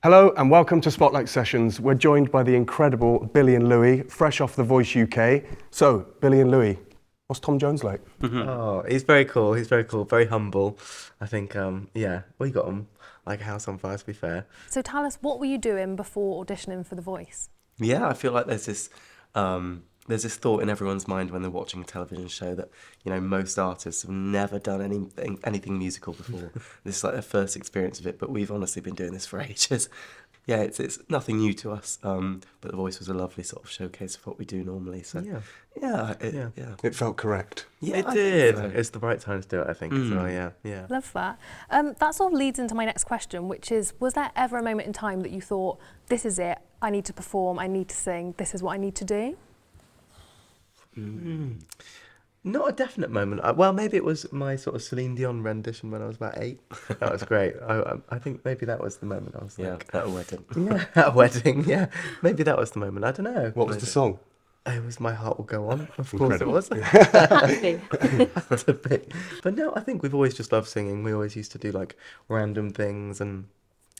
Hello and welcome to Spotlight Sessions. We're joined by the incredible Billy and Louie, fresh off The Voice UK. So, Billy and Louie, what's Tom Jones like? Oh, he's very cool. He's very cool, very humble. I think, we got him like a house on fire, to be fair. So tell us, what were you doing before auditioning for The Voice? Yeah, I feel like there's this thought in everyone's mind when they're watching a television show that, most artists have never done anything musical before. This is like their first experience of it, but we've honestly been doing this for ages. Yeah, it's nothing new to us, but The Voice was a lovely sort of showcase of what we do normally. So yeah. It felt correct. Yeah, It I did. think so. It's the right time to do it, I think, as well, yeah. Love that. That sort of leads into my next question, which is, was there ever a moment in time that you thought, this is it, I need to perform, I need to sing, this is what I need to do? Not a definite moment. Well, maybe it was my sort of Celine Dion rendition when I was about 8. That was great. I think maybe that was the moment I was like... at a wedding. Yeah, at a wedding, yeah. Maybe that was the moment. I don't know. What was the song? It was My Heart Will Go On. Of Incredible. course it was. Had to be. But no, I think we've always just loved singing. We always used to do like random things and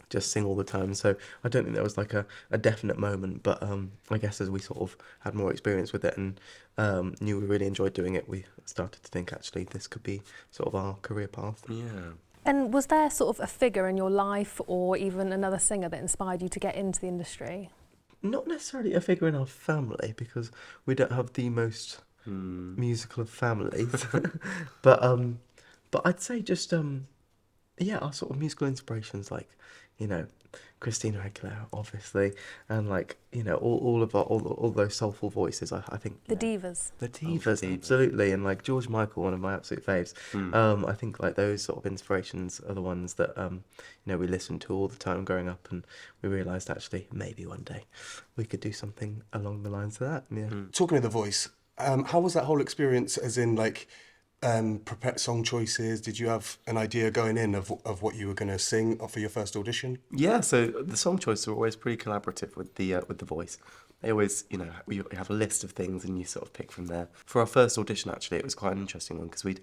just sing all the time. So I don't think there was like a definite moment. But I guess as we sort of had more experience with it and knew we really enjoyed doing it, we started to think actually this could be sort of our career path. Yeah. And was there sort of a figure in your life or even another singer that inspired you to get into the industry? Not necessarily a figure in our family because we don't have the most musical of families, but I'd say just our sort of musical inspirations like Christina Aguilera obviously, and like all those soulful voices. I think The divas. the divas, absolutely, and like George Michael, one of my absolute faves. I think like those sort of inspirations are the ones that we listened to all the time growing up, and we realised actually maybe one day we could do something along the lines of that. Yeah. Talking of The Voice, how was that whole experience as in like prepare song choices? Did you have an idea going in of what you were going to sing for your first audition? Yeah, so the song choices are always pretty collaborative with the Voice. They always, we have a list of things and you sort of pick from there. For our first audition, actually, it was quite an interesting one because we'd,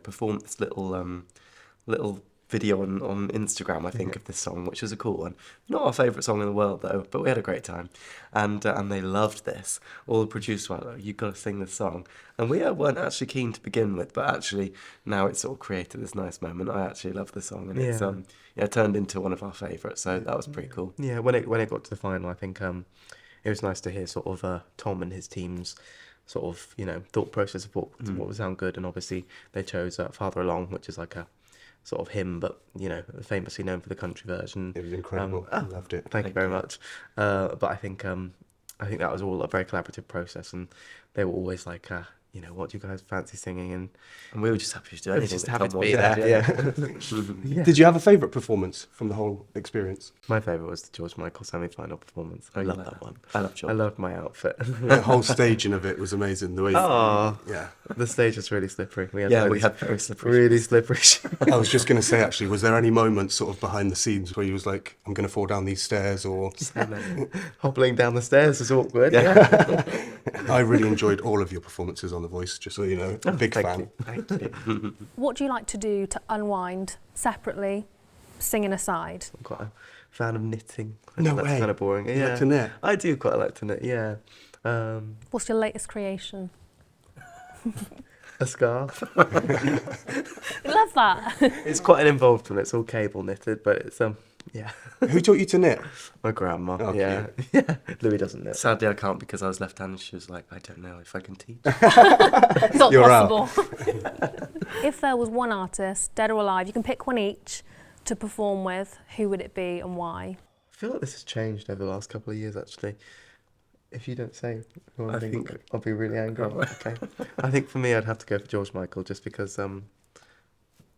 performed this little video on Instagram, I think, of this song, which was a cool one. Not our favourite song in the world, though, but we had a great time. And they loved this. All the producers were like, oh, you've got to sing this song. And we weren't actually keen to begin with, but actually now it's sort of created this nice moment. I actually love the song, and it's turned into one of our favourites, so that was pretty cool. Yeah, when it got to the final, I think it was nice to hear sort of Tom and his team's sort of thought process of what would sound good, and obviously they chose Farther Along, which is like a sort of hymn, but famously known for the country version. It was incredible. I loved it. Thank you very much. But I think that was all a very collaborative process, and they were always like, what do you guys fancy singing? And we were just happy to do anything. just that happy Tom to be wanted. there. Yeah. Did you have a favourite performance from the whole experience? My favourite was the George Michael semi-final performance. I love that one. I love George. I loved my outfit. The whole staging of it was amazing. The way, The stage was really slippery. We had very slippery. really slippery. I was just going to say, actually, was there any moments sort of behind the scenes where you was like, I'm going to fall down these stairs, or Hobbling down the stairs was awkward. I really enjoyed all of your performances on The Voice, just so you know. Big fan. Thank you. What do you like to do to unwind separately, singing aside? I'm quite a fan of knitting. No That's way. kind of boring. You Yeah, like to knit? I do quite like to knit. Yeah, What's your latest creation? a scarf. Love that. It's quite an involved one. It's all cable knitted, but it's Who taught you to knit? my grandma. Oh, yeah, yeah. Louie doesn't knit. Sadly, I can't because I was left-handed. She was like, I don't know if I can teach. It's not You're possible. If there was one artist, dead or alive, you can pick one each to perform with, who would it be and why? I feel like this has changed over the last couple of years, actually. If you don't say who I think, I'll be really angry. Okay. I think for me, I'd have to go for George Michael, just because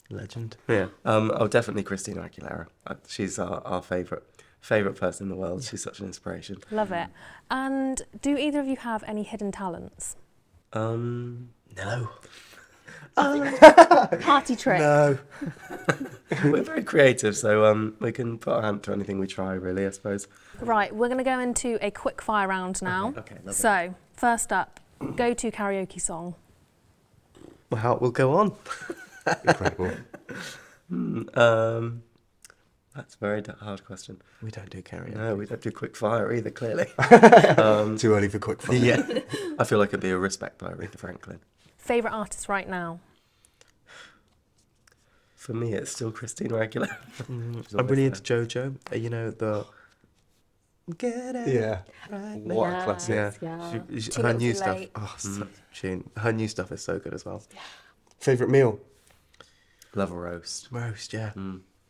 legend. Yeah. Definitely Christina Aguilera. She's our favourite person in the world. She's such an inspiration. Love it. And do either of you have any hidden talents? No. Party trick? No. We're very creative, so we can put our hand to anything we try, really, I suppose. Right, we're going to go into a quick fire round now. Okay, love it. So, first up, go-to karaoke song. My heart will go on. Incredible. That's a very hard question. We don't do karaoke. No, we don't do quick fire either, clearly. Too early for quick fire. Yeah. I feel like it'd be a Respect by Aretha Franklin. Favourite artist right now? For me, it's still Christina Aguilera. She's I'm always really there. into JoJo. You know, the... Get it Yeah. right What a now. classic. Yeah. Yeah. Too Her Little new Too stuff. Late. Oh, her new stuff is so good as well. Favourite meal? Love a roast. Roast, yeah.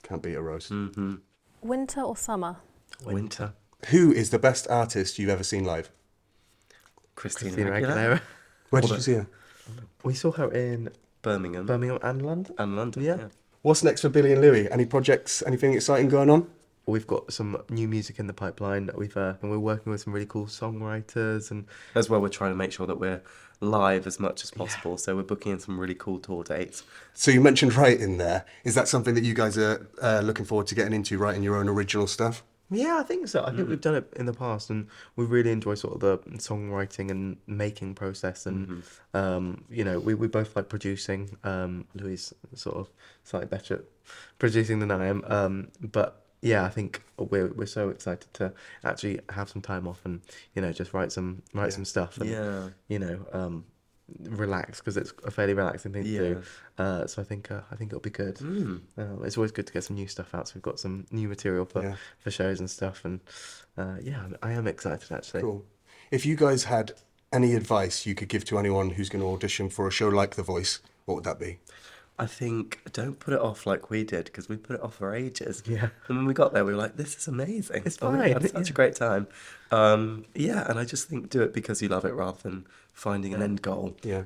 Can't beat a roast. Winter or summer? Winter. Who is the best artist you've ever seen live? Christina, Christina Aguilera. Aguilera. Where did you see her? We saw her in Birmingham. Birmingham and London. And London. Yeah. Yeah. What's next for Billy and Louie? Any projects, anything exciting going on? We've got some new music in the pipeline. And we're working with some really cool songwriters and As well, we're trying to make sure that we're live as much as possible. So we're booking in some really cool tour dates. So you mentioned writing there. Is that something that you guys are looking forward to getting into, writing your own original stuff? yeah, I think so. I think we've done it in the past, and we really enjoy sort of the songwriting and making process. And you know, we both like producing. Louis is sort of slightly better at producing than I am. But yeah, I think we're so excited to actually have some time off and just write some stuff and Yeah. relax, because it's a fairly relaxing thing to do. Yeah. So I think it'll be good. It's always good to get some new stuff out. So we've got some new material for shows and stuff, and I am excited actually. Cool. If you guys had any advice you could give to anyone who's going to audition for a show like The Voice, what would that be? I think don't put it off like we did, because we put it off for ages. Yeah. And when we got there, we were like, this is amazing. It's We fine, had such a great time. And I just think do it because you love it rather than finding an end goal. Yeah.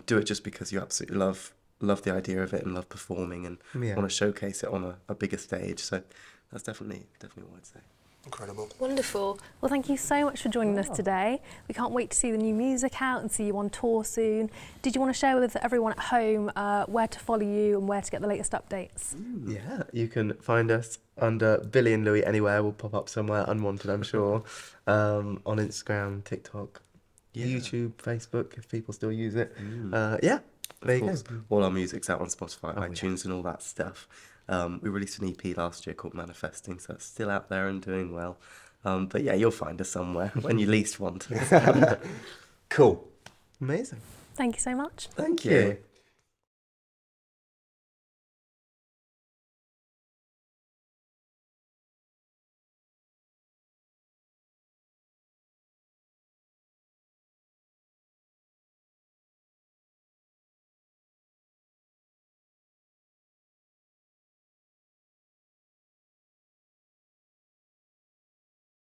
Do it just because you absolutely love the idea of it and love performing and Yeah. want to showcase it on a bigger stage. So that's definitely what I'd say. Incredible. Wonderful. Well, thank you so much for joining us today. We can't wait to see the new music out and see you on tour soon. Did you want to share with everyone at home where to follow you and where to get the latest updates? Yeah, you can find us under Billy and Louie anywhere. We'll pop up somewhere unwanted, I'm sure. On Instagram, TikTok, YouTube, Facebook, if people still use it. There you go. All our music's out on Spotify, iTunes, and all that stuff. We released an EP last year called Manifesting, so it's still out there and doing well. But yeah, you'll find us somewhere when you least want us. Cool. Amazing. Thank you so much. Thank you.